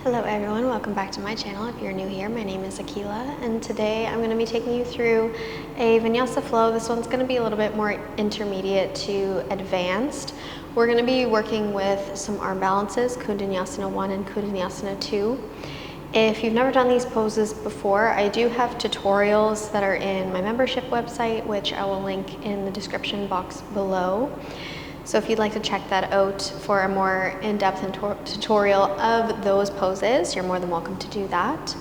Hello everyone, welcome back to my channel. If you're new here, my name is Akila, and today I'm going to be taking you through a Vinyasa flow. This one's going to be a little bit more intermediate to advanced. We're going to be working with some arm balances, Koundinyasana 1 and Koundinyasana 2. If you've never done these poses before, I do have tutorials that are in my membership website, which I will link in the description box below. So if you'd like to check that out for a more in-depth tutorial of those poses, you're more than welcome to do that.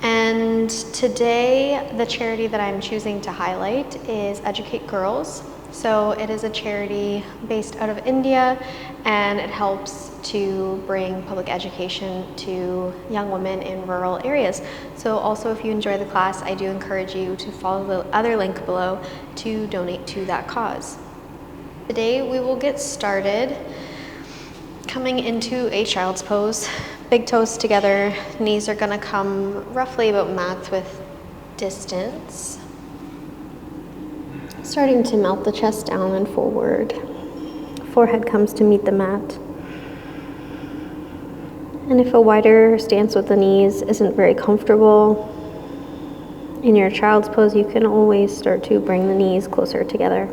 And today, the charity that I'm choosing to highlight is Educate Girls. So it is a charity based out of India, and it helps to bring public education to young women in rural areas. So also, if you enjoy the class, I do encourage you to follow the other link below to donate to that cause. Today we will get started coming into a child's pose. Big toes together, knees are gonna come roughly about mat width distance. Starting to melt the chest down and forward. Forehead comes to meet the mat. And if a wider stance with the knees isn't very comfortable in your child's pose, you can always start to bring the knees closer together.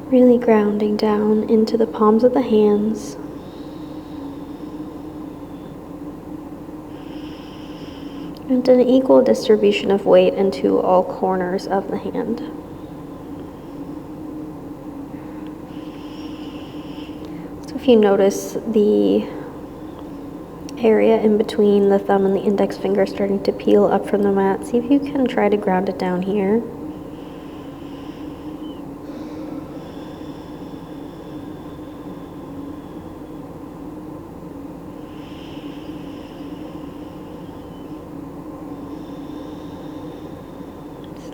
Really grounding down into the palms of the hands. And an equal distribution of weight into all corners of the hand. So if you notice the area in between the thumb and the index finger starting to peel up from the mat, see if you can try to ground it down here.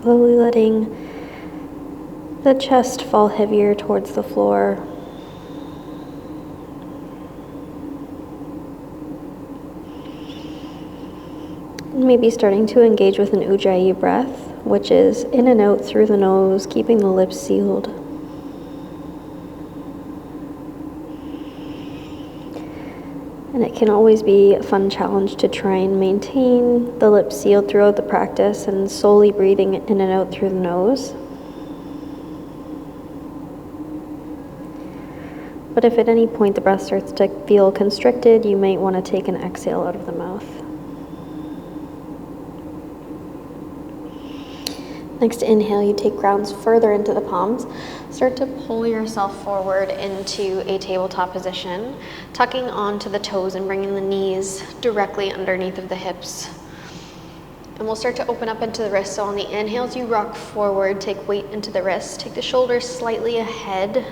Slowly letting the chest fall heavier towards the floor. Maybe starting to engage with an Ujjayi breath, which is in and out through the nose, keeping the lips sealed. And it can always be a fun challenge to try and maintain the lips sealed throughout the practice and slowly breathing in and out through the nose. But if at any point the breath starts to feel constricted, you might want to take an exhale out of the mouth. Next inhale, you take grounds further into the palms. Start to pull yourself forward into a tabletop position, tucking onto the toes and bringing the knees directly underneath of the hips. And we'll start to open up into the wrists. So on the inhales, you rock forward, take weight into the wrists, take the shoulders slightly ahead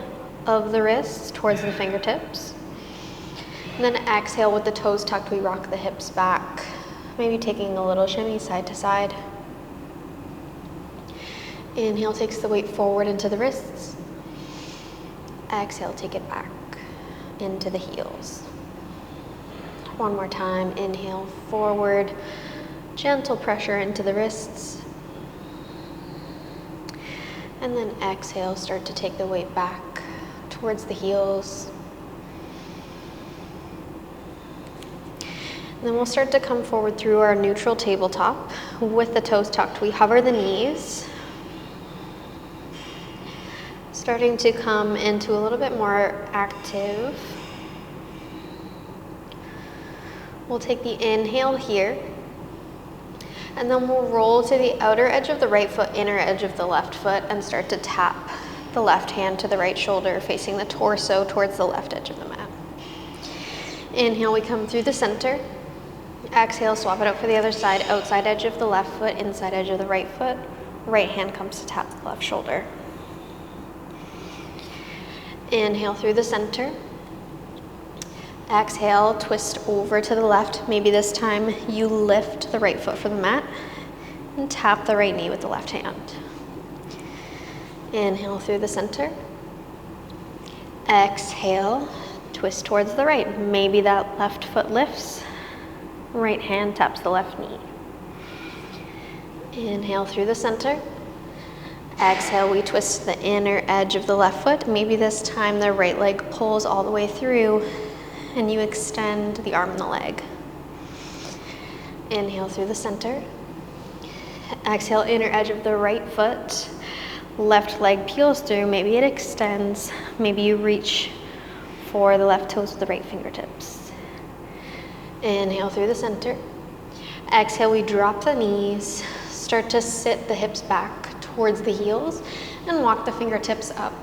of the wrists towards the fingertips. And then exhale with the toes tucked, we rock the hips back, maybe taking a little shimmy side to side. Inhale takes the weight forward into the wrists. Exhale, take it back into the heels. One more time, inhale forward, gentle pressure into the wrists. And then exhale, start to take the weight back towards the heels. And then we'll start to come forward through our neutral tabletop. With the toes tucked, we hover the knees, starting to come into a little bit more active. We'll take the inhale here, and then we'll roll to the outer edge of the right foot, inner edge of the left foot, and start to tap the left hand to the right shoulder, facing the torso towards the left edge of the mat. Inhale, we come through the center. Exhale, swap it out for the other side, outside edge of the left foot, inside edge of the right foot. Right hand comes to tap the left shoulder. Inhale through the center. Exhale, twist over to the left. Maybe this time you lift the right foot from the mat and tap the right knee with the left hand. Inhale through the center. Exhale, twist towards the right. Maybe that left foot lifts. Right hand taps the left knee. Inhale through the center. Exhale, we twist the inner edge of the left foot. Maybe this time the right leg pulls all the way through and you extend the arm and the leg. Inhale through the center. Exhale, inner edge of the right foot. Left leg peels through. Maybe it extends. Maybe you reach for the left toes with the right fingertips. Inhale through the center. Exhale, we drop the knees. Start to sit the hips back towards the heels and walk the fingertips up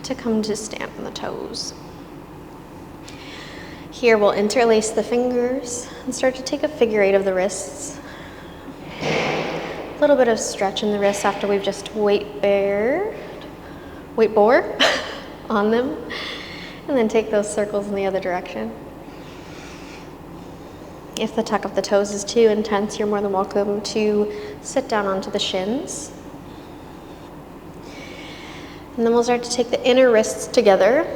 to come to stand on the toes. Here we'll interlace the fingers and start to take a figure eight of the wrists. A little bit of stretch in the wrists after we've just weight bore on them, and then take those circles in the other direction. If the tuck of the toes is too intense, you're more than welcome to sit down onto the shins. And then we'll start to take the inner wrists together,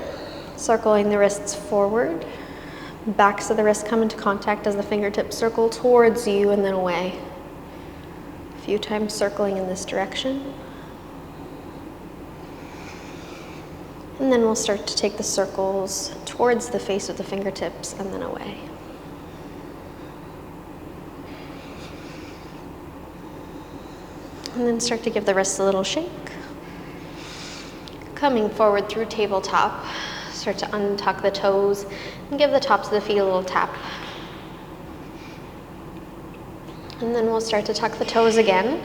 circling the wrists forward. Backs of the wrists come into contact as the fingertips circle towards you and then away. A few times circling in this direction. And then we'll start to take the circles towards the face of the fingertips and then away. And then start to give the wrists a little shake. Coming forward through tabletop, start to untuck the toes and give the tops of the feet a little tap. And then we'll start to tuck the toes again.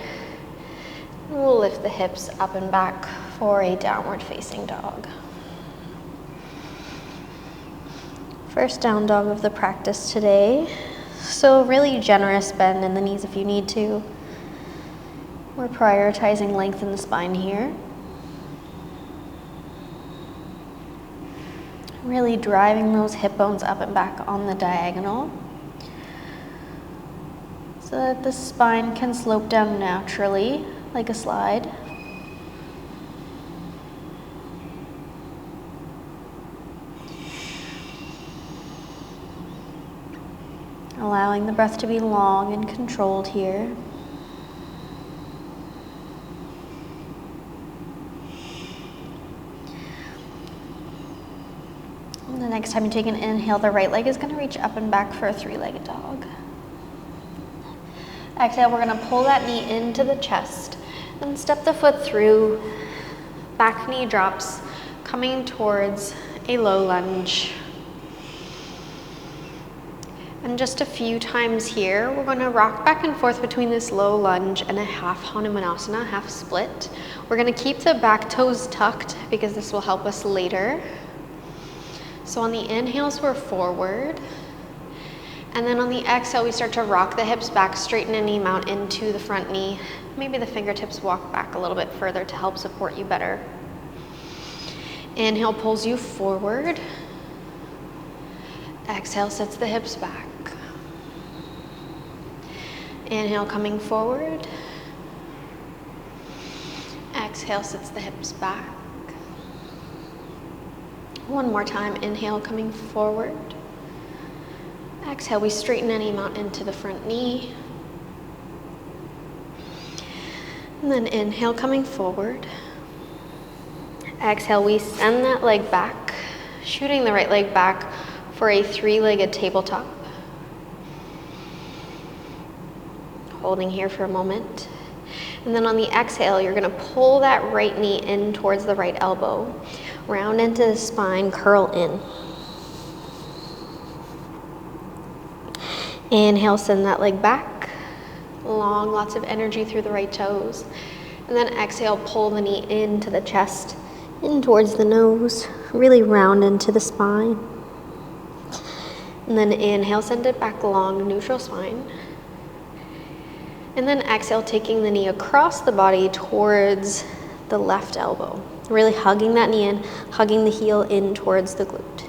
And we'll lift the hips up and back for a downward facing dog. First down dog of the practice today. So really generous bend in the knees if you need to. We're prioritizing length in the spine here. Really driving those hip bones up and back on the diagonal so that the spine can slope down naturally like a slide. Allowing the breath to be long and controlled here. And the next time you take an inhale, the right leg is going to reach up and back for a three-legged dog. Exhale, we're going to pull that knee into the chest and step the foot through. Back knee drops, coming towards a low lunge. And just a few times here, we're going to rock back and forth between this low lunge and a half Koundinyasana, half split. We're going to keep the back toes tucked because this will help us later. So on the inhales, we're forward. And then on the exhale, we start to rock the hips back, straighten a knee, mount into the front knee. Maybe the fingertips walk back a little bit further to help support you better. Inhale pulls you forward. Exhale sets the hips back. Inhale coming forward. Exhale sets the hips back. One more time, inhale coming forward. Exhale, we straighten any mount into the front knee. And then inhale coming forward. Exhale, we send that leg back, shooting the right leg back for a three-legged tabletop. Holding here for a moment. And then on the exhale, you're gonna pull that right knee in towards the right elbow. Round into the spine, curl in. Inhale, send that leg back. Long, lots of energy through the right toes. And then exhale, pull the knee into the chest, in towards the nose, really round into the spine. And then inhale, send it back long, neutral spine. And then exhale, taking the knee across the body towards the left elbow. Really hugging that knee in, hugging the heel in towards the glute.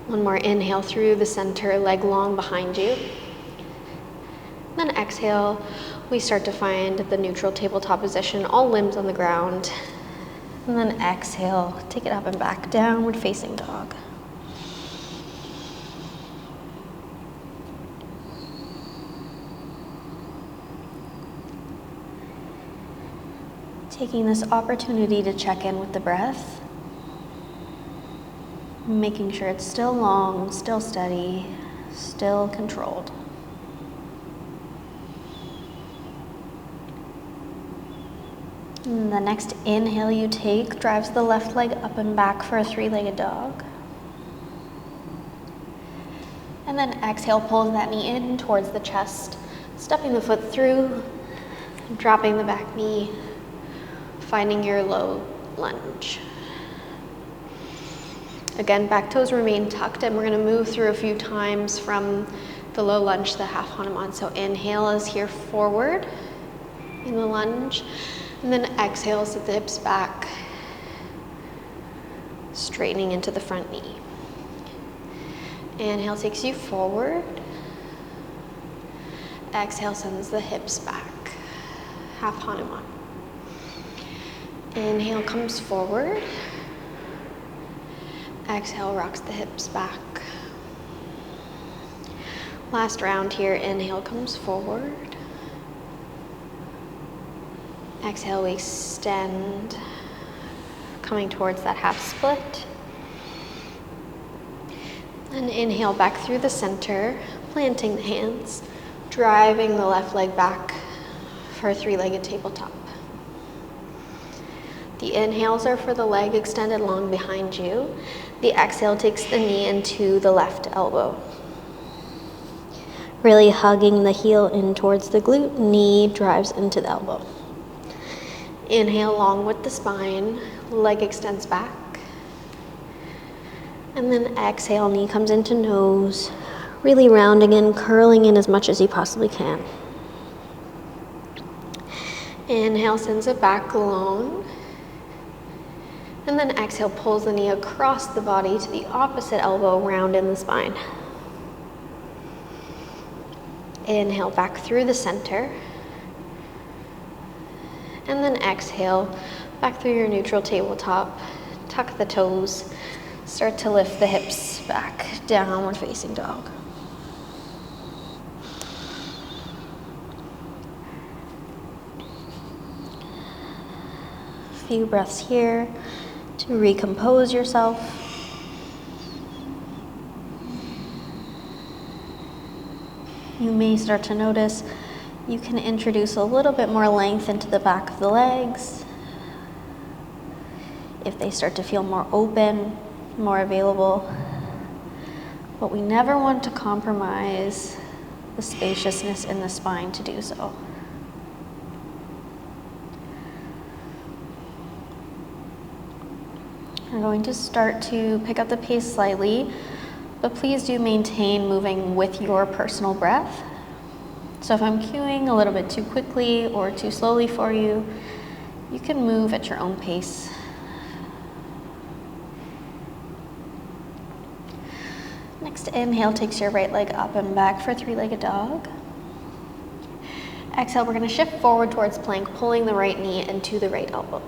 One more inhale through the center, leg long behind you. Then exhale, we start to find the neutral tabletop position, all limbs on the ground. And then exhale, take it up and back, downward facing dog. Taking this opportunity to check in with the breath, making sure it's still long, still steady, still controlled. And the next inhale you take drives the left leg up and back for a three-legged dog. And then exhale, pulls that knee in towards the chest, stepping the foot through, dropping the back knee, finding your low lunge. Again, back toes remain tucked, and we're going to move through a few times from the low lunge to the half Hanuman. So inhale is here forward in the lunge, and then exhale, sit the hips back, straightening into the front knee. Inhale takes you forward. Exhale sends the hips back, half Hanuman. Inhale comes forward. Exhale rocks the hips back. Last round here, inhale comes forward. Exhale, we extend, coming towards that half split. And inhale back through the center, planting the hands, driving the left leg back for a three-legged tabletop. The inhales are for the leg extended long behind you. The exhale takes the knee into the left elbow. Really hugging the heel in towards the glute, knee drives into the elbow. Inhale long with the spine, leg extends back. And then exhale, knee comes into nose, really rounding in, curling in as much as you possibly can. Inhale sends it back long. And then exhale, pulls the knee across the body to the opposite elbow, round in the spine. Inhale back through the center. And then exhale, back through your neutral tabletop, tuck the toes, start to lift the hips back, downward facing dog. A few breaths here to recompose yourself. You may start to notice you can introduce a little bit more length into the back of the legs. If they start to feel more open, more available. But we never want to compromise the spaciousness in the spine to do so. We're going to start to pick up the pace slightly, but please do maintain moving with your personal breath. So if I'm cueing a little bit too quickly or too slowly for you, you can move at your own pace. Next inhale takes your right leg up and back for three-legged dog. Exhale, we're going to shift forward towards plank, pulling the right knee into the right elbow.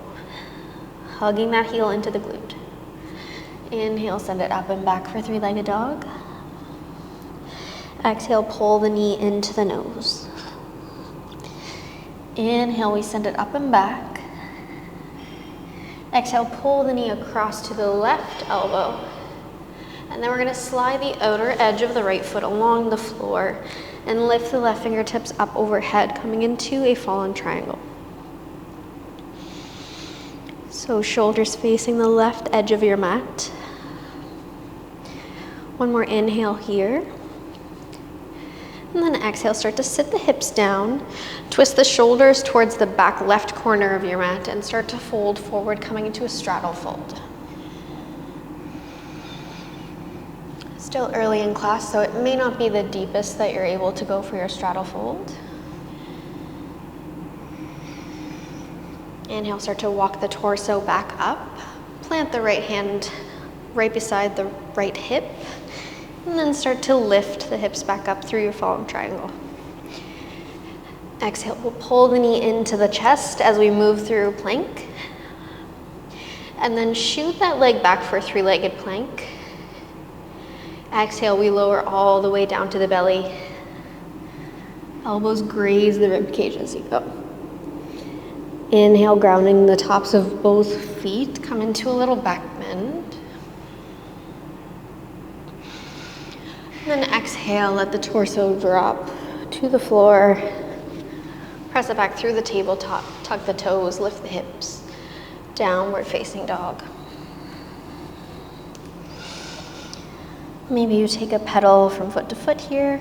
Hugging that heel into the glute. Inhale, send it up and back for three-legged dog. Exhale, pull the knee into the nose. Inhale, we send it up and back. Exhale, pull the knee across to the left elbow. And then we're going to slide the outer edge of the right foot along the floor and lift the left fingertips up overhead, coming into a fallen triangle. So shoulders facing the left edge of your mat. One more inhale here. And then exhale, start to sit the hips down, twist the shoulders towards the back left corner of your mat and start to fold forward, coming into a straddle fold. Still early in class, so it may not be the deepest that you're able to go for your straddle fold. Inhale, start to walk the torso back up. Plant the right hand right beside the right hip. And then start to lift the hips back up through your fallen triangle. Exhale, we'll pull the knee into the chest as we move through plank. And then shoot that leg back for three-legged plank. Exhale, we lower all the way down to the belly. Elbows graze the rib cage as you go. Inhale, grounding the tops of both feet. Come into a little back bend. And then exhale, let the torso drop to the floor. Press it back through the tabletop. Tuck the toes, lift the hips. Downward facing dog. Maybe you take a pedal from foot to foot here.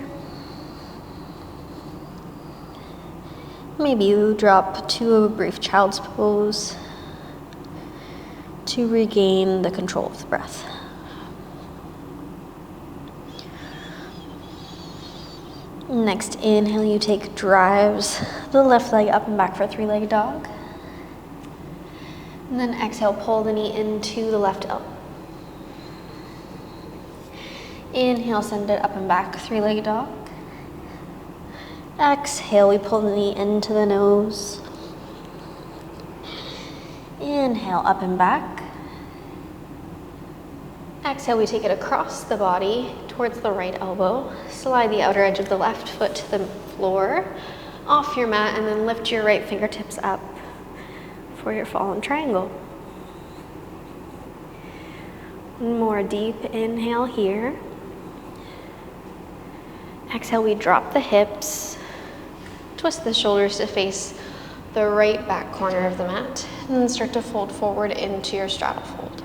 Maybe you drop to a brief child's pose to regain the control of the breath. Next inhale, you drives the left leg up and back for a three-legged dog. And then exhale, pull the knee into the left elbow. Inhale, send it up and back, three-legged dog. Exhale, we pull the knee into the nose. Inhale, up and back. Exhale, we take it across the body towards the right elbow. Slide the outer edge of the left foot to the floor, off your mat, and then lift your right fingertips up for your fallen triangle. One more deep inhale here. Exhale, we drop the hips, twist the shoulders to face the right back corner of the mat, and then start to fold forward into your straddle fold.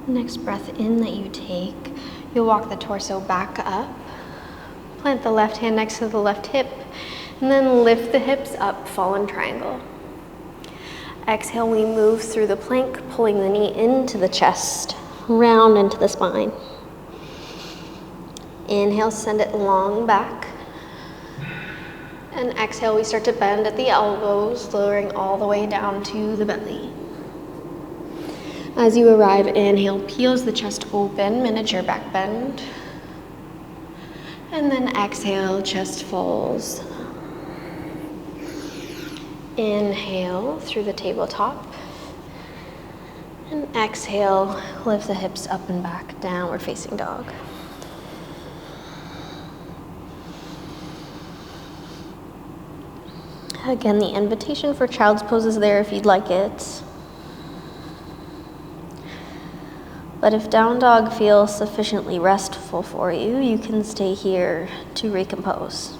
Next breath in that you take, you'll walk the torso back up. Plant the left hand next to the left hip, and then lift the hips up, fallen triangle. Exhale, we move through the plank, pulling the knee into the chest, round into the spine. Inhale, send it long back. And exhale, we start to bend at the elbows, lowering all the way down to the belly. As you arrive, inhale, peels the chest open, miniature back bend. And then exhale, chest falls. Inhale through the tabletop. And exhale, lift the hips up and back, downward facing dog. Again, the invitation for child's pose is there if you'd like it. But if down dog feels sufficiently restful for you, you can stay here to recompose.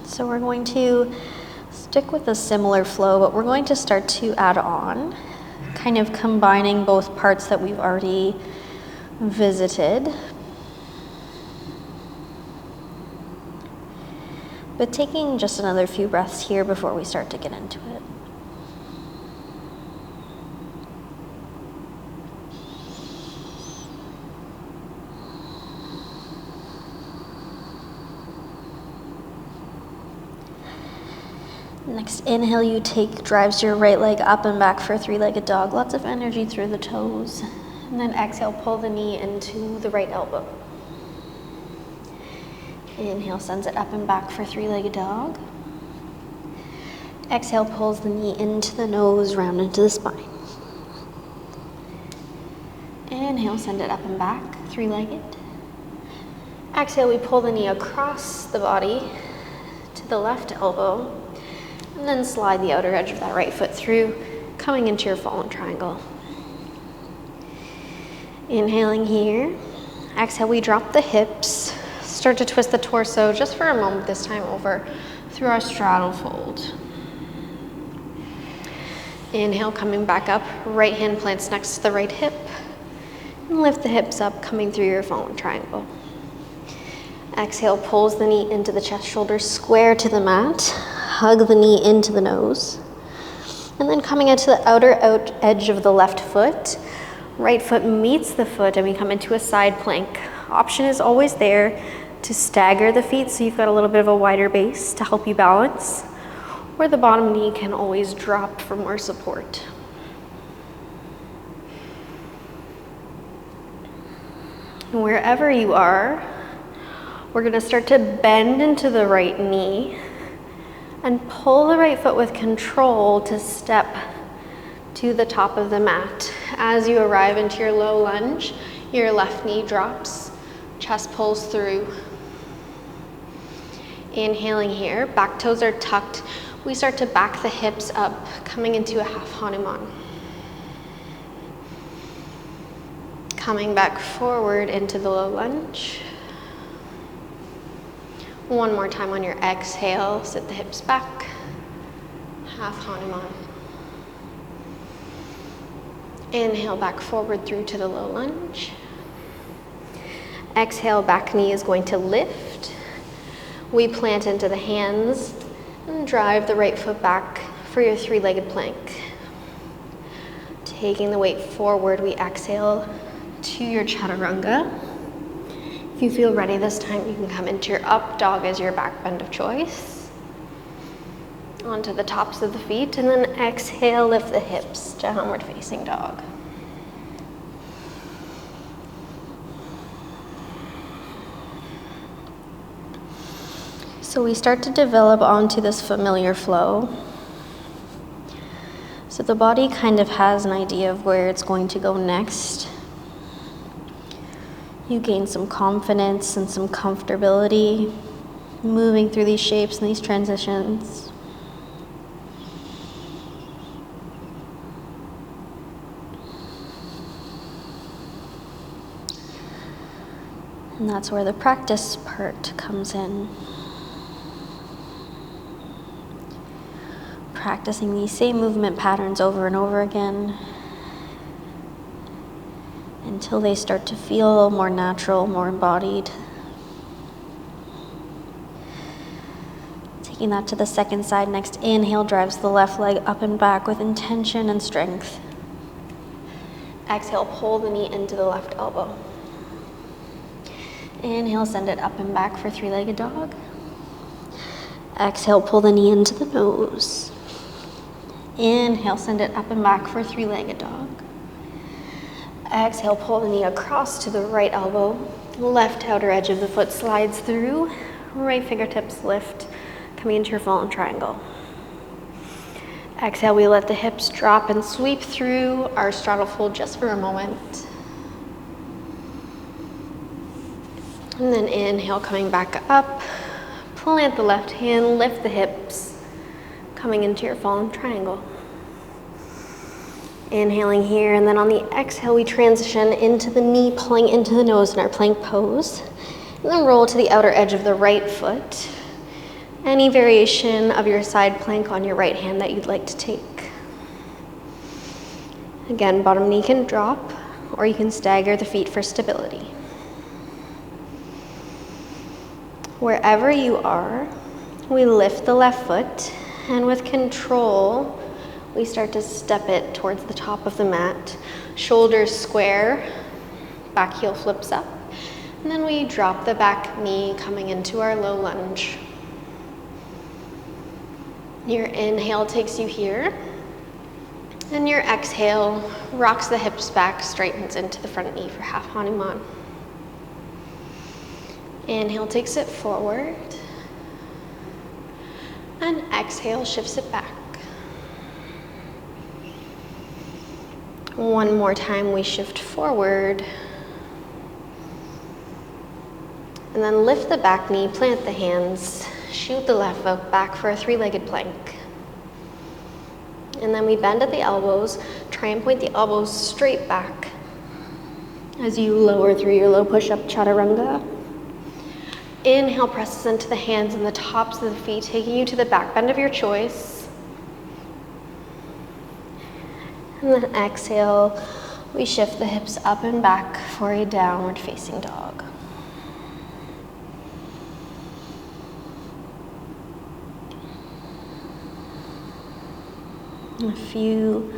So we're going to stick with a similar flow, but we're going to start to add on, kind of combining both parts that we've already visited. But taking just another few breaths here before we start to get into it. Next inhale, you drives your right leg up and back for a three-legged dog. Lots of energy through the toes. And then exhale, pull the knee into the right elbow. Inhale, sends it up and back for three-legged dog. Exhale, pulls the knee into the nose, round into the spine. Inhale, send it up and back, three-legged. Exhale, we pull the knee across the body to the left elbow, and then slide the outer edge of that right foot through, coming into your fallen triangle. Inhaling here. Exhale, we drop the hips. Start to twist the torso just for a moment, this time over through our straddle fold. Inhale, coming back up, right hand plants next to the right hip. And lift the hips up, coming through your fallen triangle. Exhale, pulls the knee into the chest, shoulders square to the mat. Hug the knee into the nose. And then coming into the outer edge of the left foot, right foot meets the foot, and we come into a side plank. Option is always there to stagger the feet so you've got a little bit of a wider base to help you balance, or the bottom knee can always drop for more support. And wherever you are, We're gonna start to bend into the right knee and pull the right foot with control to step to the top of the mat. As you arrive into your low lunge, your left knee drops, chest pulls through. Inhaling here, back toes are tucked. We start to back the hips up, coming into a half Hanuman. Coming back forward into the low lunge. One more time on your exhale, sit the hips back, half Hanuman. Inhale back forward through to the low lunge. Exhale, back knee is going to lift. We plant into the hands and drive the right foot back for your three-legged plank. Taking the weight forward, we exhale to your chaturanga. If you feel ready this time, you can come into your up dog as your back bend of choice. Onto the tops of the feet, and then exhale, lift the hips, downward facing dog. So we start to develop onto this familiar flow. So the body kind of has an idea of where it's going to go next. You gain some confidence and some comfortability moving through these shapes and these transitions. And that's where the practice part comes in. Practicing these same movement patterns over and over again until they start to feel more natural, more embodied. Taking that to the second side. Next inhale drives the left leg up and back with intention and strength. Exhale, pull the knee into the left elbow. Inhale, send it up and back for three-legged dog. Exhale, pull the knee into the nose. Inhale, send it up and back for three-legged dog. Exhale, pull the knee across to the right elbow. Left outer edge of the foot slides through. Right fingertips lift, coming into your fallen triangle. Exhale, we let the hips drop and sweep through our straddle fold just for a moment. And then inhale, coming back up. Plant the left hand, lift the hips, coming into your fallen triangle. Inhaling here, and then on the exhale, we transition into the knee, pulling into the nose in our plank pose. And then roll to the outer edge of the right foot. Any variation of your side plank on your right hand that you'd like to take. Again, bottom knee can drop, or you can stagger the feet for stability. Wherever you are, we lift the left foot, and with control, we start to step it towards the top of the mat. Shoulders square, back heel flips up, and then we drop the back knee coming into our low lunge. Your inhale takes you here, and your exhale rocks the hips back, straightens into the front knee for half Hanuman. Inhale takes it forward, and exhale shifts it back. One more time, we shift forward. And then lift the back knee, plant the hands, shoot the left foot back for a three-legged plank. And then we bend at the elbows, try and point the elbows straight back as you lower through your low push-up chaturanga. Inhale presses into the hands and the tops of the feet, taking you to the back bend of your choice. And then exhale, we shift the hips up and back for a downward facing dog. A few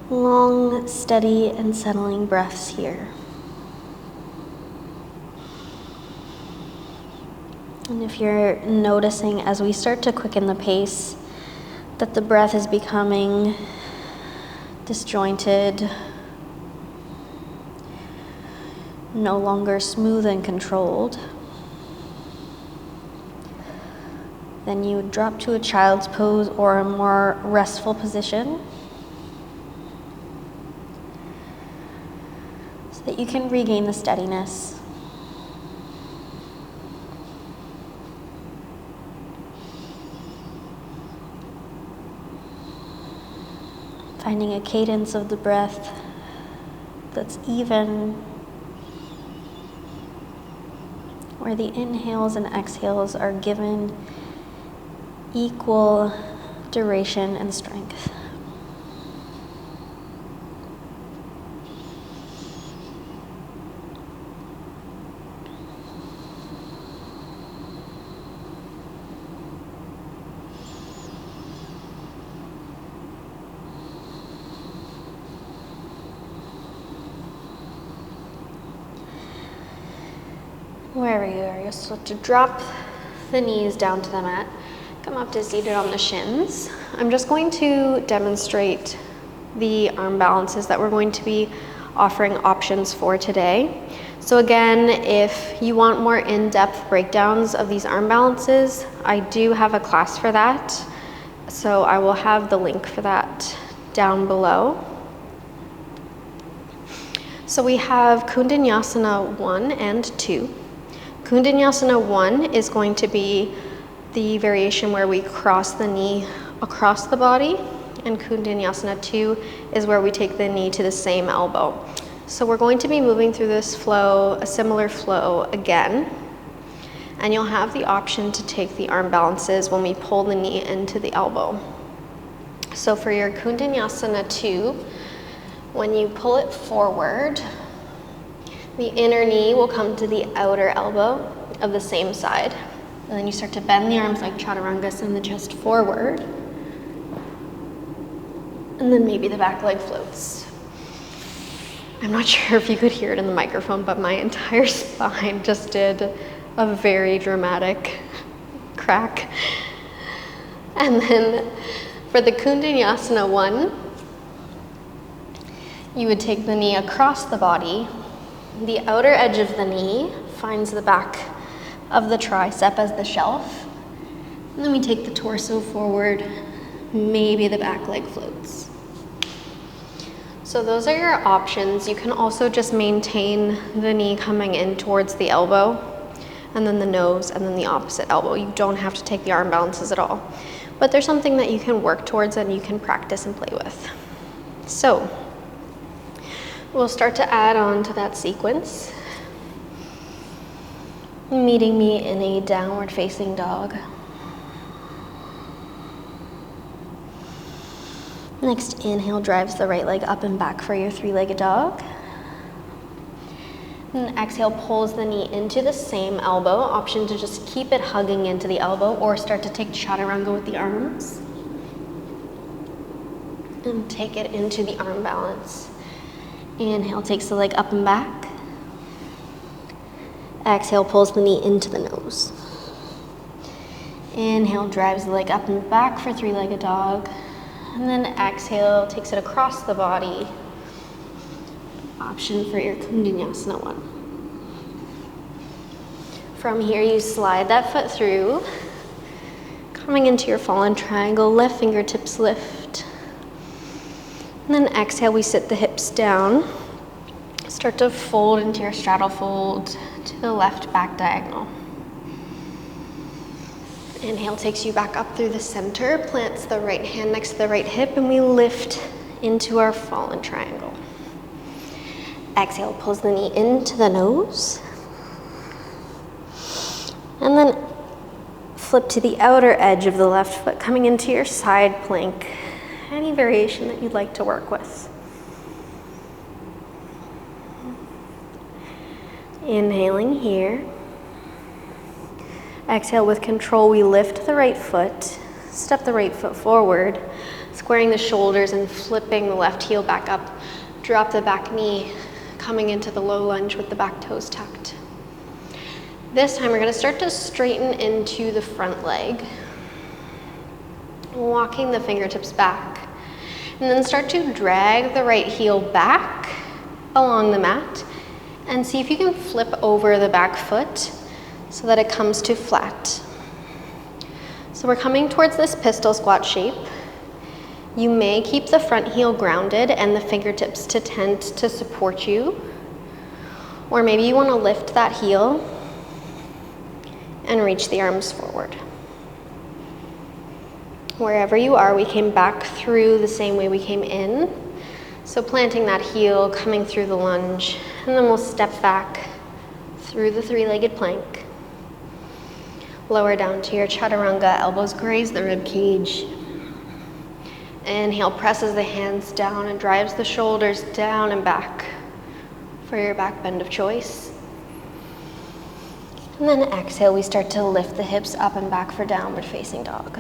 long, steady, and settling breaths here. And if you're noticing as we start to quicken the pace that the breath is becoming disjointed, no longer smooth and controlled, Then you would drop to a child's pose or a more restful position so that you can regain the steadiness. Finding a cadence of the breath that's even, where the inhales and exhales are given equal duration and strength. Wherever you are, you'll start to drop the knees down to the mat. Come up to seated on the shins. I'm just going to demonstrate the arm balances that we're going to be offering options for today. So again, if you want more in-depth breakdowns of these arm balances, I do have a class for that. So I will have the link for that down below. So we have Koundinyasana 1 and 2. Koundinyasana 1 is going to be the variation where we cross the knee across the body, and Koundinyasana 2 is where we take the knee to the same elbow. So we're going to be moving through this flow, a similar flow again, and you'll have the option to take the arm balances when we pull the knee into the elbow. So for your Koundinyasana 2, when you pull it forward, the inner knee will come to the outer elbow of the same side. And then you start to bend the arms like chaturanga, send the chest forward. And then maybe the back leg floats. I'm not sure if you could hear it in the microphone, but my entire spine just did a very dramatic crack. And then for the Koundinyasana 1, you would take the knee across the body. The outer edge of the knee finds the back of the tricep as the shelf. And then we take the torso forward, maybe the back leg floats. So those are your options. You can also just maintain the knee coming in towards the elbow, and then the nose, and then the opposite elbow. You don't have to take the arm balances at all. But there's something that you can work towards and you can practice and play with. So we'll start to add on to that sequence. Meeting me in a downward facing dog. Next inhale drives the right leg up and back for your three-legged dog. And exhale pulls the knee into the same elbow. Option to just keep it hugging into the elbow or start to take chaturanga with the arms. And take it into the arm balance. Inhale takes the leg up and back. Exhale pulls the knee into the nose. Inhale drives the leg up and back for three-legged dog. And then exhale takes it across the body. Option for your Koundinyasana 1. From here you slide that foot through. Coming into your fallen triangle, left fingertips lift. And then exhale, we sit the hips down. Start to fold into your straddle fold to the left back diagonal. Inhale takes you back up through the center, plants the right hand next to the right hip, and we lift into our fallen triangle. Exhale pulls the knee into the nose. And then flip to the outer edge of the left foot, coming into your side plank. Any variation that you'd like to work with. Inhaling here. Exhale with control, we lift the right foot, step the right foot forward, squaring the shoulders and flipping the left heel back up. Drop the back knee, coming into the low lunge with the back toes tucked. This time we're going to start to straighten into the front leg, walking the fingertips back, and then start to drag the right heel back along the mat and see if you can flip over the back foot so that it comes to flat. So So we're coming towards this pistol squat shape. You may keep the front heel grounded and the fingertips to tent to support you. Or maybe you want to lift that heel and reach the arms forward. Wherever you are, we came back through the same way we came in. So planting that heel, coming through the lunge, and then we'll step back through the three-legged plank. Lower down to your chaturanga, elbows graze the rib cage. Inhale, presses the hands down and drives the shoulders down and back for your back bend of choice. And then exhale, we start to lift the hips up and back for downward facing dog.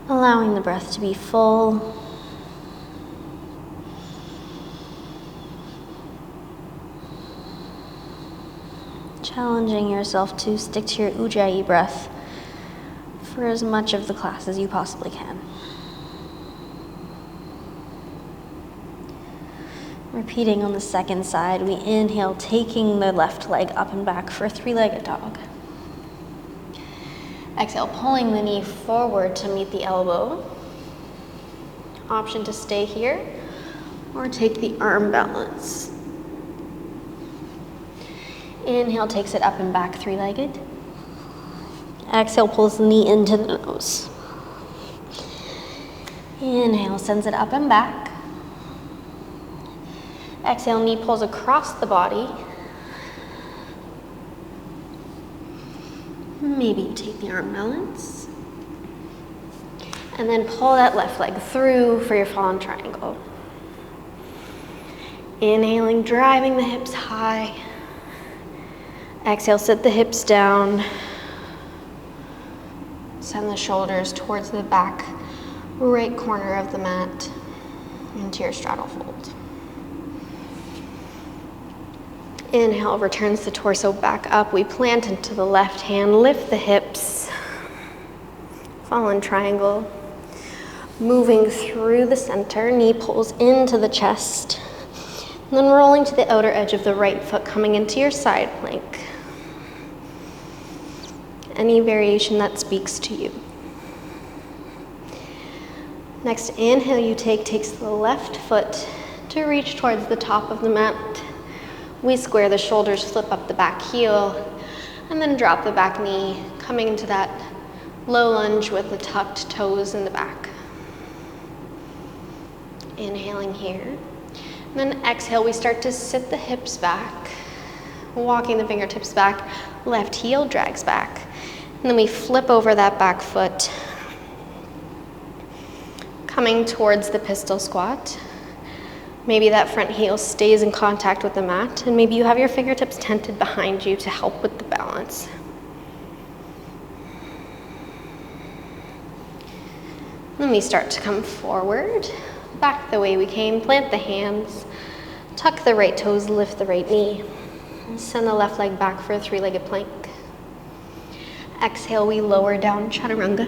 Allowing the breath to be full. Challenging yourself to stick to your Ujjayi breath for as much of the class as you possibly can. Repeating on the second side, we inhale, taking the left leg up and back for a three-legged dog. Exhale, pulling the knee forward to meet the elbow. Option to stay here or take the arm balance. Inhale, takes it up and back, three-legged. Exhale, pulls the knee into the nose. Inhale, sends it up and back. Exhale, knee pulls across the body. Maybe you take the arm balance. And then pull that left leg through for your fallen triangle. Inhaling, driving the hips high. Exhale, sit the hips down. Send the shoulders towards the back right corner of the mat into your straddle fold. Inhale, returns the torso back up. We plant into the left hand, lift the hips. Fallen triangle. Moving through the center, knee pulls into the chest. And then rolling to the outer edge of the right foot, coming into your side plank. Any variation that speaks to you. Next inhale you takes the left foot to reach towards the top of the mat. We square the shoulders, flip up the back heel, and then drop the back knee, coming into that low lunge with the tucked toes in the back. Inhaling here. And then exhale, we start to sit the hips back, walking the fingertips back, left heel drags back. And then we flip over that back foot, coming towards the pistol squat. Maybe that front heel stays in contact with the mat, and maybe you have your fingertips tented behind you to help with the balance. Then we start to come forward, back the way we came, plant the hands, tuck the right toes, lift the right knee, and send the left leg back for a three-legged plank. Exhale, we lower down chaturanga.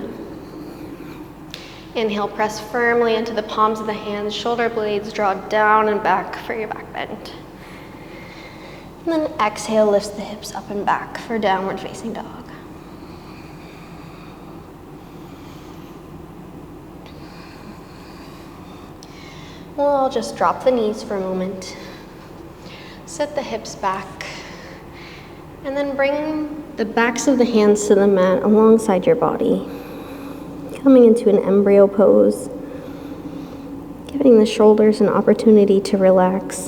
Inhale, press firmly into the palms of the hands, shoulder blades draw down and back for your back bend. And then exhale, lifts the hips up and back for downward facing dog. We'll just drop the knees for a moment. Sit the hips back. And then bring the backs of the hands to the mat alongside your body. Coming into an embryo pose. Giving the shoulders an opportunity to relax.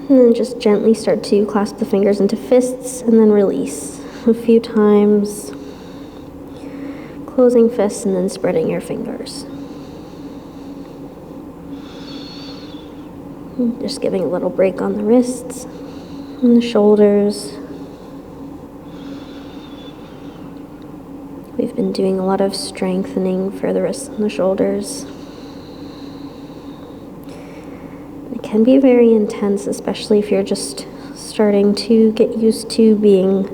And then just gently start to clasp the fingers into fists and then release a few times. Closing fists and then spreading your fingers. Just giving a little break on the wrists and the shoulders. We've been doing a lot of strengthening for the wrists and the shoulders. It can be very intense, especially if you're just starting to get used to being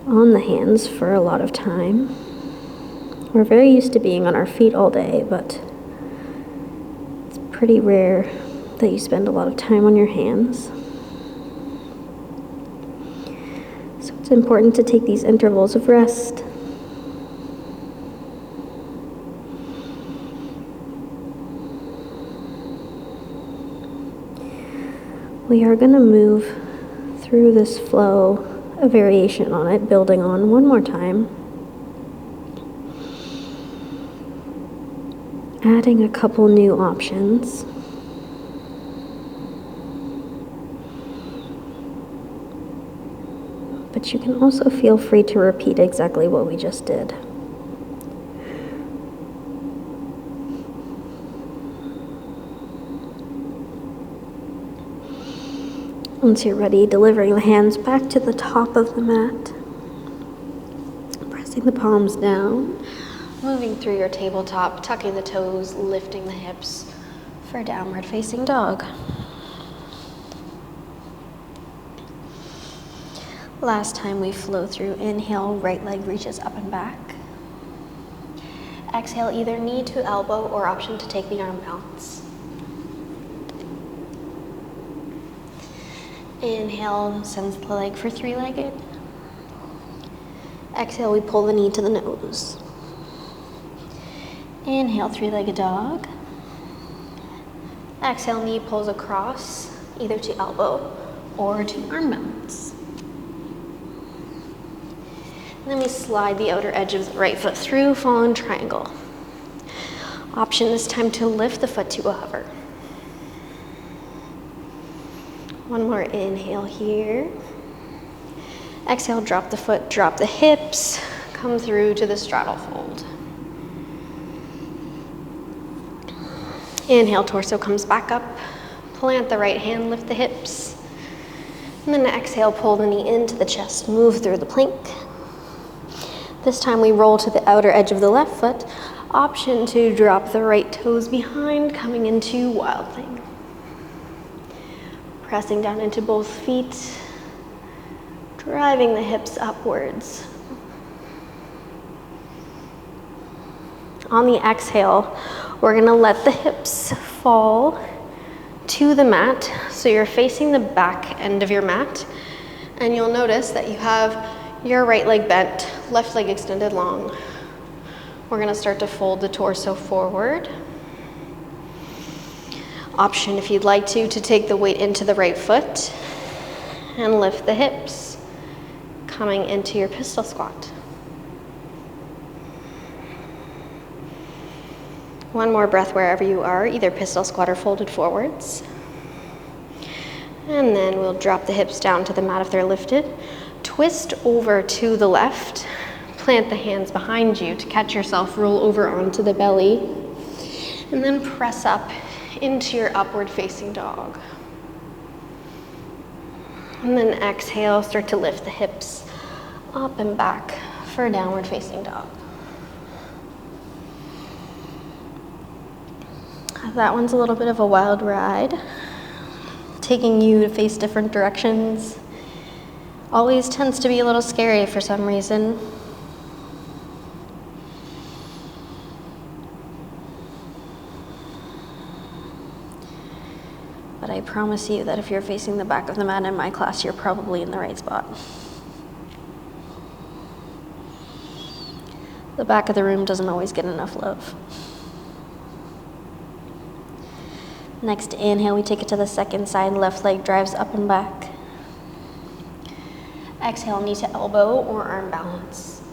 on the hands for a lot of time. We're very used to being on our feet all day, but it's pretty rare that you spend a lot of time on your hands. So it's important to take these intervals of rest. We are going to move through this flow, a variation on it, building on one more time. Adding a couple new options. But you can also feel free to repeat exactly what we just did. Once you're ready, delivering the hands back to the top of the mat. Pressing the palms down. Moving through your tabletop, tucking the toes, lifting the hips for downward facing dog. Last time we flow through, inhale, right leg reaches up and back. Exhale, either knee to elbow or option to take the arm balance. Inhale, sends the leg for three-legged. Exhale, we pull the knee to the nose. Inhale, three-legged dog. Exhale, knee pulls across, either to elbow or to arm balance. And then we slide the outer edge of the right foot through, fallen triangle. Option this time to lift the foot to a hover. One more inhale here. Exhale, drop the foot, drop the hips, come through to the straddle fold. Inhale, torso comes back up. Plant the right hand, lift the hips. And then exhale, pull the knee into the chest, move through the plank. This time we roll to the outer edge of the left foot. Option to drop the right toes behind, coming into wild thing. Pressing down into both feet, driving the hips upwards. On the exhale, we're gonna let the hips fall to the mat, so you're facing the back end of your mat, and you'll notice that you have your right leg bent, left leg extended long. We're gonna start to fold the torso forward. Option, if you'd like to take the weight into the right foot and lift the hips, coming into your pistol squat. One more breath wherever you are, either pistol squat or folded forwards. And then we'll drop the hips down to the mat if they're lifted. Twist over to the left. Plant the hands behind you to catch yourself, roll over onto the belly. And then press up into your upward facing dog. And then exhale, start to lift the hips up and back for downward facing dog. That one's a little bit of a wild ride, taking you to face different directions. Always tends to be a little scary for some reason. But I promise you that if you're facing the back of the mat in my class, you're probably in the right spot. The back of the room doesn't always get enough love. Next inhale, we take it to the second side, left leg drives up and back. Exhale, knee to elbow or arm balance.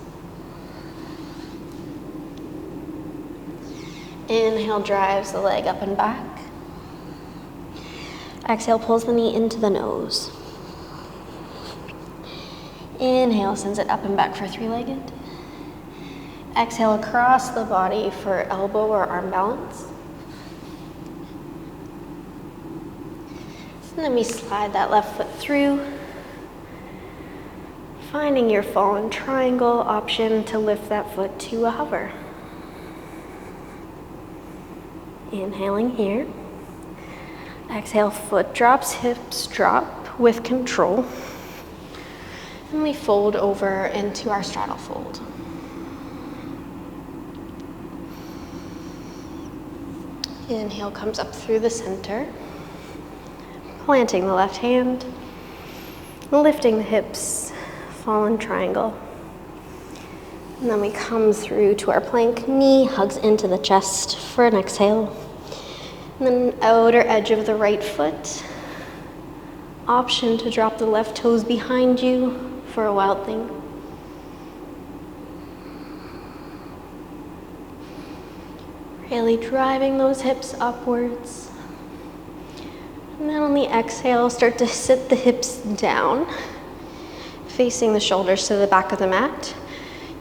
Inhale, drives the leg up and back. Exhale, pulls the knee into the nose. Inhale, sends it up and back for three-legged. Exhale, across the body for elbow or arm balance. And then we slide that left foot through, finding your fallen triangle, option to lift that foot to a hover. Inhaling here. Exhale, foot drops, hips drop with control. And we fold over into our straddle fold. Inhale comes up through the center. Planting the left hand. Lifting the hips. Fallen triangle. And then we come through to our plank. Knee hugs into the chest for an exhale. And then outer edge of the right foot. Option to drop the left toes behind you for a wild thing. Really driving those hips upwards. And then on the exhale, start to sit the hips down, facing the shoulders to the back of the mat.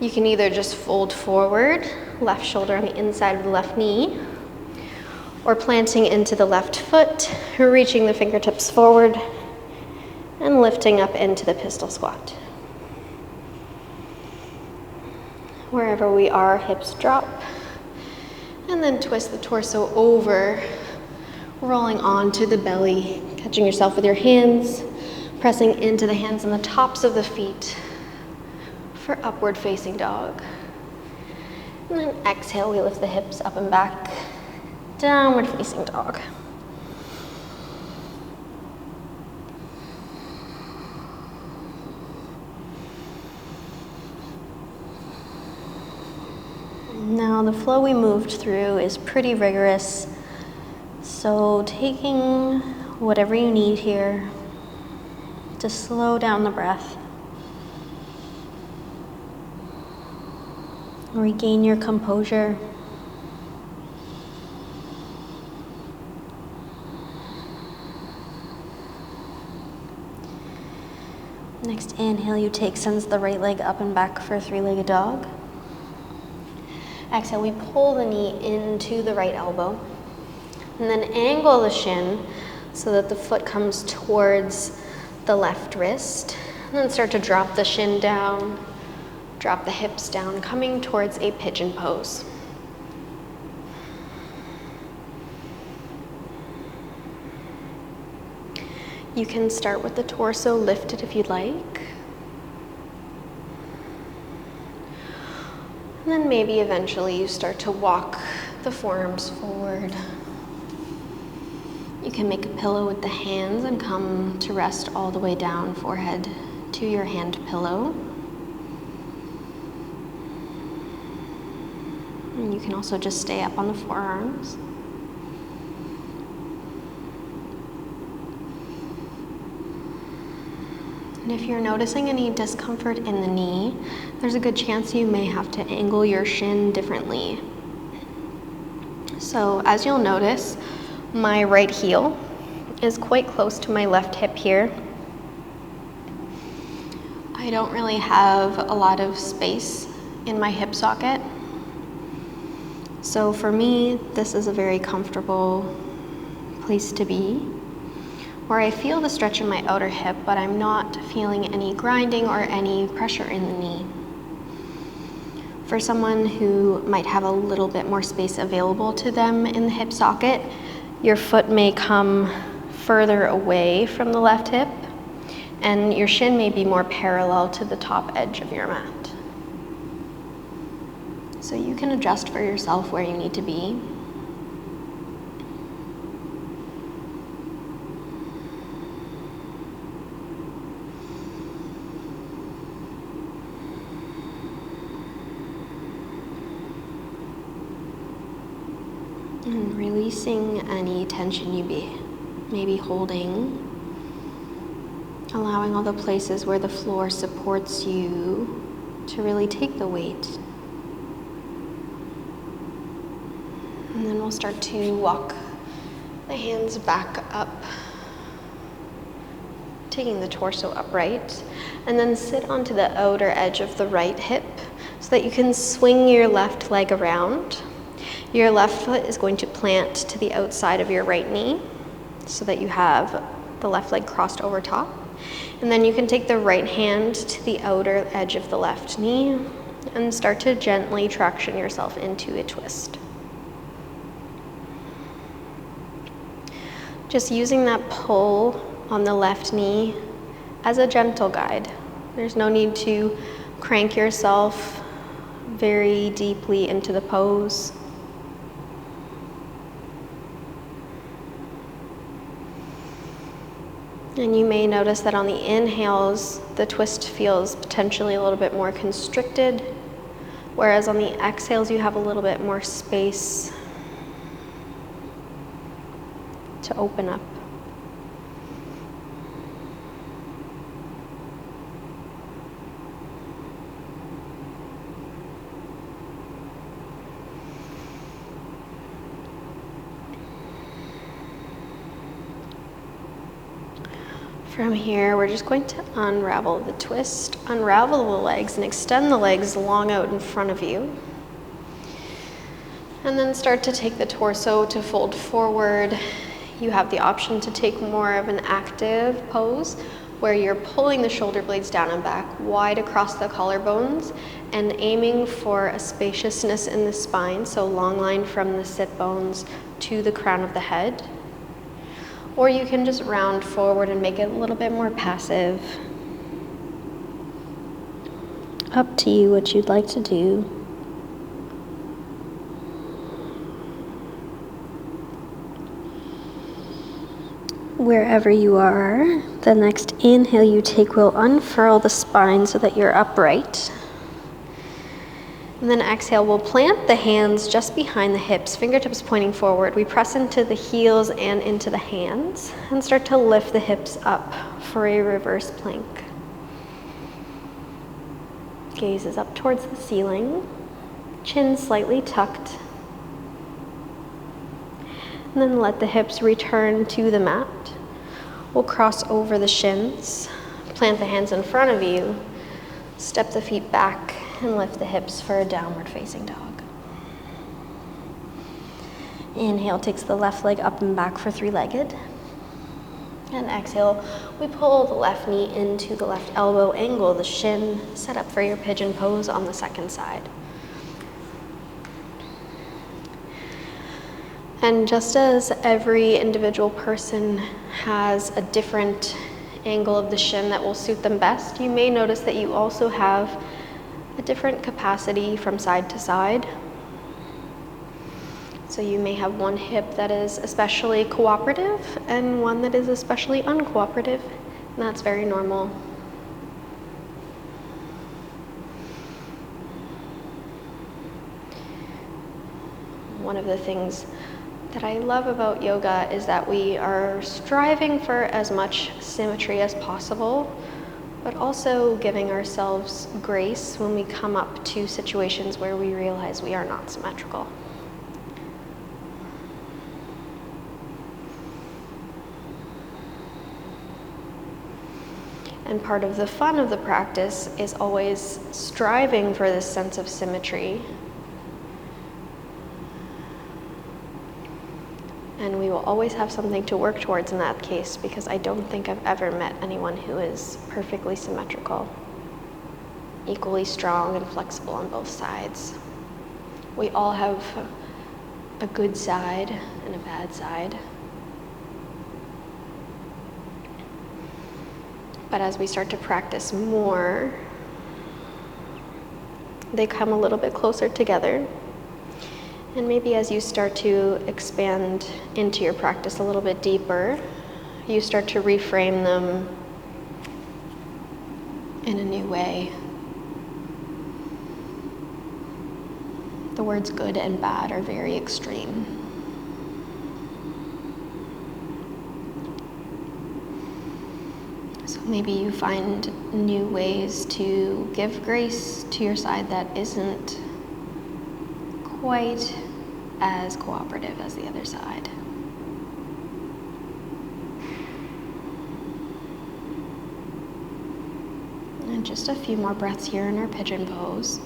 You can either just fold forward, left shoulder on the inside of the left knee, or planting into the left foot, reaching the fingertips forward, and lifting up into the pistol squat. Wherever we are, hips drop. And then twist the torso over, rolling onto the belly, catching yourself with your hands, pressing into the hands on the tops of the feet for upward facing dog. And then exhale, we lift the hips up and back, downward facing dog. Now the flow we moved through is pretty rigorous, so taking whatever you need here to slow down the breath. Regain your composure. Next inhale, you sends the right leg up and back for a three-legged dog. Exhale, we pull the knee into the right elbow. And then angle the shin so that the foot comes towards the left wrist. And then start to drop the shin down, drop the hips down, coming towards a pigeon pose. You can start with the torso lifted if you'd like. And then maybe eventually you start to walk the forearms forward. You can make a pillow with the hands and come to rest all the way down, forehead to your hand pillow. And you can also just stay up on the forearms. And if you're noticing any discomfort in the knee, there's a good chance you may have to angle your shin differently. So as you'll notice, my right heel is quite close to my left hip here. I don't really have a lot of space in my hip socket. So for me, this is a very comfortable place to be, where I feel the stretch in my outer hip, but I'm not feeling any grinding or any pressure in the knee. For someone who might have a little bit more space available to them in the hip socket, your foot may come further away from the left hip, and your shin may be more parallel to the top edge of your mat. So you can adjust for yourself where you need to be. And releasing any tension you may be holding, allowing all the places where the floor supports you to really take the weight. And then we'll start to walk the hands back up, taking the torso upright, and then sit onto the outer edge of the right hip so that you can swing your left leg around. Your left foot is going to plant to the outside of your right knee so that you have the left leg crossed over top. And then you can take the right hand to the outer edge of the left knee and start to gently traction yourself into a twist. Just using that pull on the left knee as a gentle guide. There's no need to crank yourself very deeply into the pose. And you may notice that on the inhales, the twist feels potentially a little bit more constricted, whereas on the exhales, you have a little bit more space to open up. From here, we're just going to unravel the twist, unravel the legs, and extend the legs long out in front of you. And then start to take the torso to fold forward. You have the option to take more of an active pose where you're pulling the shoulder blades down and back wide across the collarbones and aiming for a spaciousness in the spine, so long line from the sit bones to the crown of the head. Or you can just round forward and make it a little bit more passive. Up to you what you'd like to do. Wherever you are, the next inhale you take will unfurl the spine so that you're upright. And then exhale, we'll plant the hands just behind the hips, fingertips pointing forward. We press into the heels and into the hands and start to lift the hips up for a reverse plank. Gaze is up towards the ceiling, chin slightly tucked. And then let the hips return to the mat. We'll cross over the shins, plant the hands in front of you, step the feet back, and lift the hips for a downward facing dog. Inhale takes the left leg up and back for three-legged. And exhale, we pull the left knee into the left elbow, angle the shin, set up for your pigeon pose on the second side. And just as every individual person has a different angle of the shin that will suit them best, you may notice that you also have a different capacity from side to side. So you may have one hip that is especially cooperative and one that is especially uncooperative, and that's very normal. One of the things that I love about yoga is that we are striving for as much symmetry as possible, but also giving ourselves grace when we come up to situations where we realize we are not symmetrical. And part of the fun of the practice is always striving for this sense of symmetry. And we will always have something to work towards in that case, because I don't think I've ever met anyone who is perfectly symmetrical, equally strong and flexible on both sides. We all have a good side and a bad side. But as we start to practice more, they come a little bit closer together. And maybe as you start to expand into your practice a little bit deeper, you start to reframe them in a new way. The words good and bad are very extreme. So maybe you find new ways to give grace to your side that isn't quite as cooperative as the other side. And just a few more breaths here in our pigeon pose.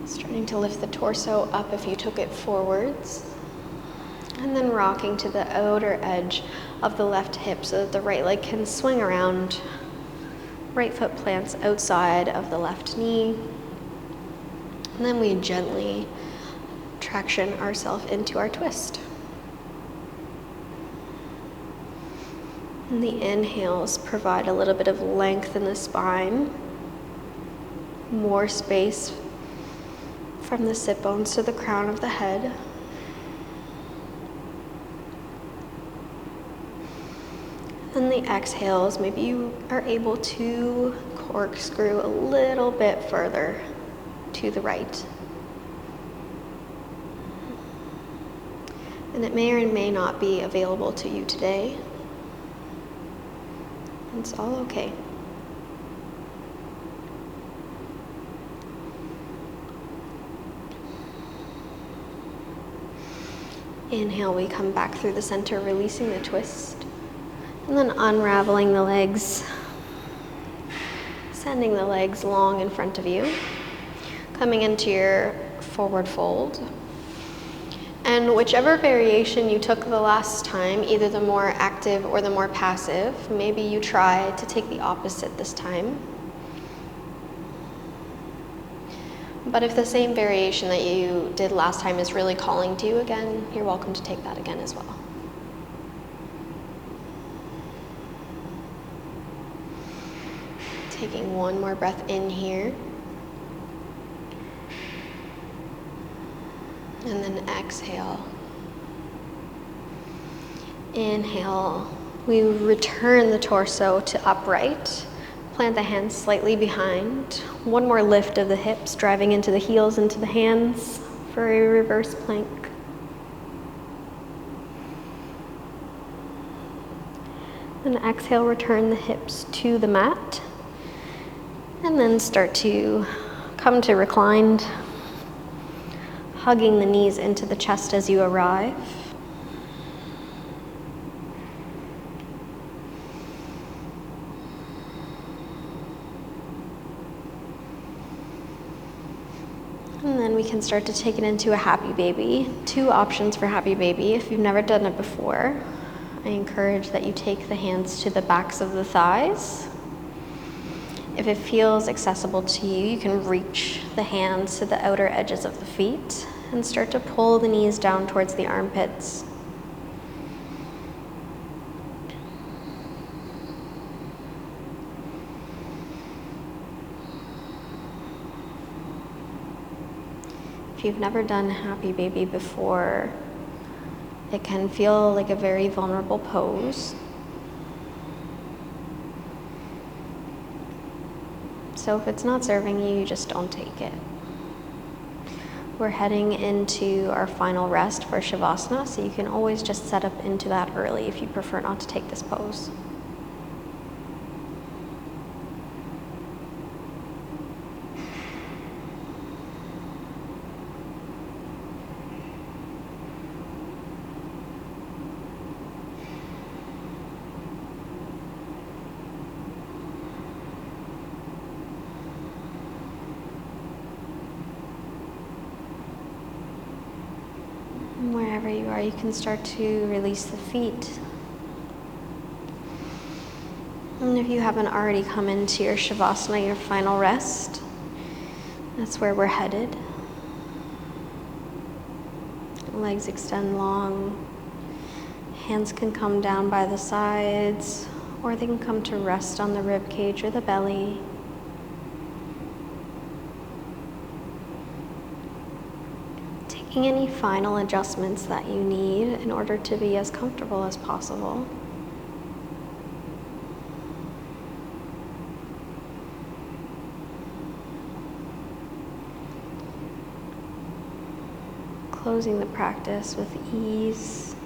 Starting to lift the torso up if you took it forwards. And then rocking to the outer edge of the left hip so that the right leg can swing around. Right foot plants outside of the left knee. And then we gently traction ourselves into our twist. And the inhales provide a little bit of length in the spine, more space from the sit bones to the crown of the head. And the exhales, maybe you are able to corkscrew a little bit further to the right. And it may or may not be available to you today. It's all okay. Inhale, we come back through the center, releasing the twist. And then unraveling the legs, sending the legs long in front of you, coming into your forward fold. And whichever variation you took the last time, either the more active or the more passive, maybe you try to take the opposite this time. But if the same variation that you did last time is really calling to you again, you're welcome to take that again as well. Taking one more breath in here. And then exhale. Inhale. We return the torso to upright. Plant the hands slightly behind. One more lift of the hips, driving into the heels, into the hands for a reverse plank. And exhale, return the hips to the mat. And then start to come to reclined, hugging the knees into the chest as you arrive. And then we can start to take it into a happy baby. 2 options for happy baby. If you've never done it before, I encourage that you take the hands to the backs of the thighs. If it feels accessible to you, you can reach the hands to the outer edges of the feet and start to pull the knees down towards the armpits. If you've never done happy baby before, it can feel like a very vulnerable pose. So if it's not serving you, you just don't take it. We're heading into our final rest for Shavasana, so you can always just set up into that early if you prefer not to take this pose. Wherever you are, you can start to release the feet. And if you haven't already come into your Shavasana, your final rest, that's where we're headed. Legs extend long. Hands can come down by the sides, or they can come to rest on the rib cage or the belly. Making any final adjustments that you need in order to be as comfortable as possible. Closing the practice with ease,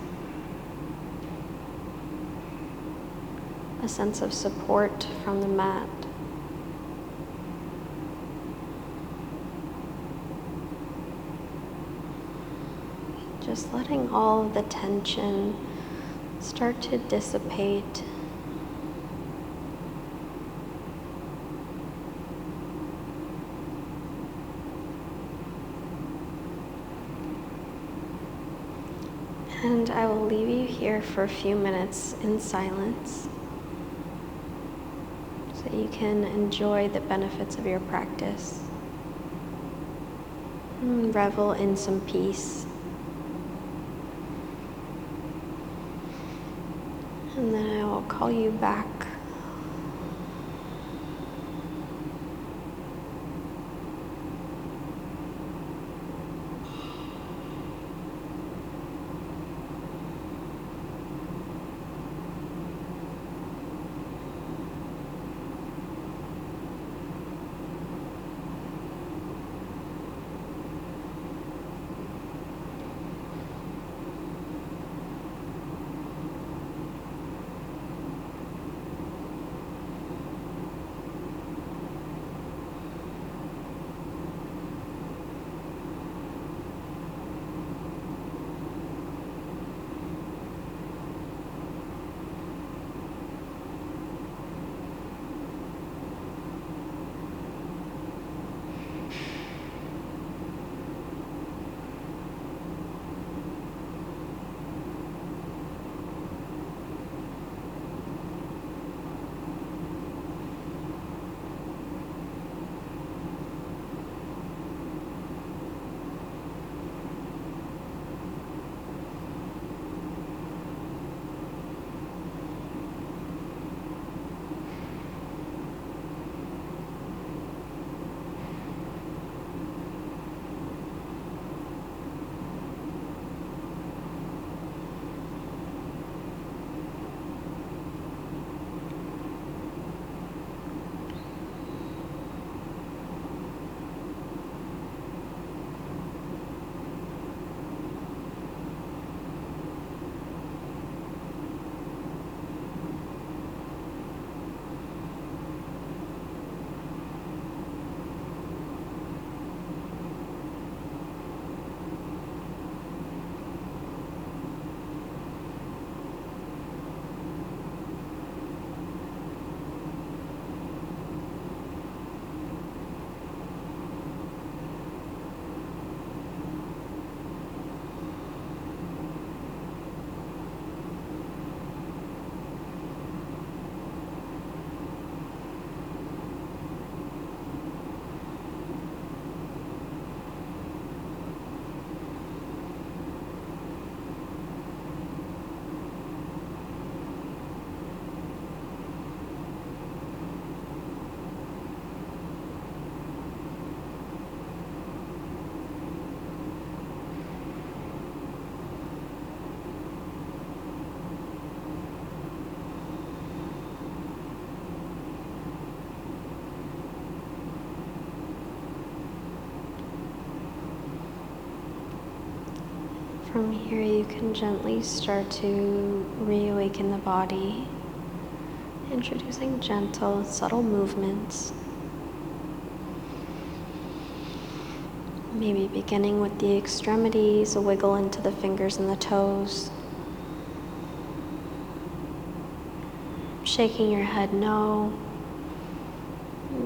a sense of support from the mat. Just letting all of the tension start to dissipate. And I will leave you here for a few minutes in silence so you can enjoy the benefits of your practice and revel in some peace. And then I will call you back. From here, you can gently start to reawaken the body, introducing gentle, subtle movements. Maybe beginning with the extremities, a wiggle into the fingers and the toes. Shaking your head no.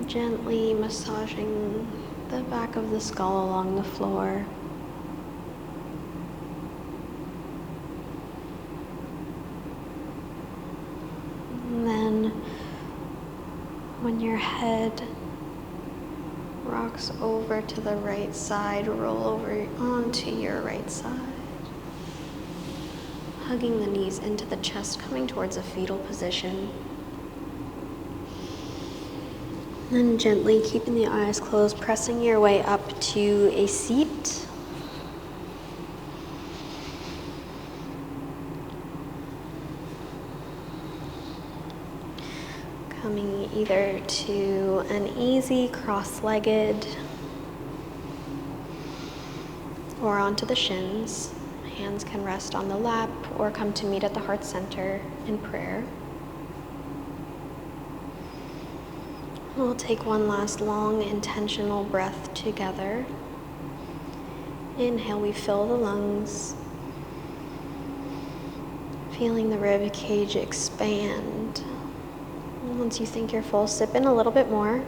Gently massaging the back of the skull along the floor. And then when your head rocks over to the right side, roll over onto your right side. Hugging the knees into the chest, coming towards a fetal position. And gently keeping the eyes closed, pressing your way up to a seat. Coming either to an easy cross-legged or onto the shins. Hands can rest on the lap or come to meet at the heart center in prayer. We'll take one last long, intentional breath together. Inhale, we fill the lungs, feeling the rib cage expand. And once you think you're full, sip in a little bit more,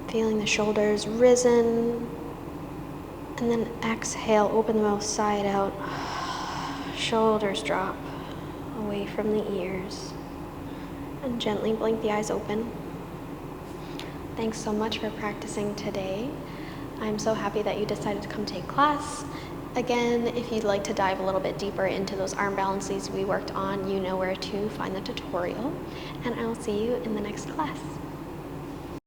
feeling the shoulders risen, and then exhale, open the mouth side out, shoulders drop away from the ears, and gently blink the eyes open. Thanks so much for practicing today. I'm so happy that you decided to come take class. Again, if you'd like to dive a little bit deeper into those arm balances we worked on, you know where to find the tutorial. And I'll see you in the next class.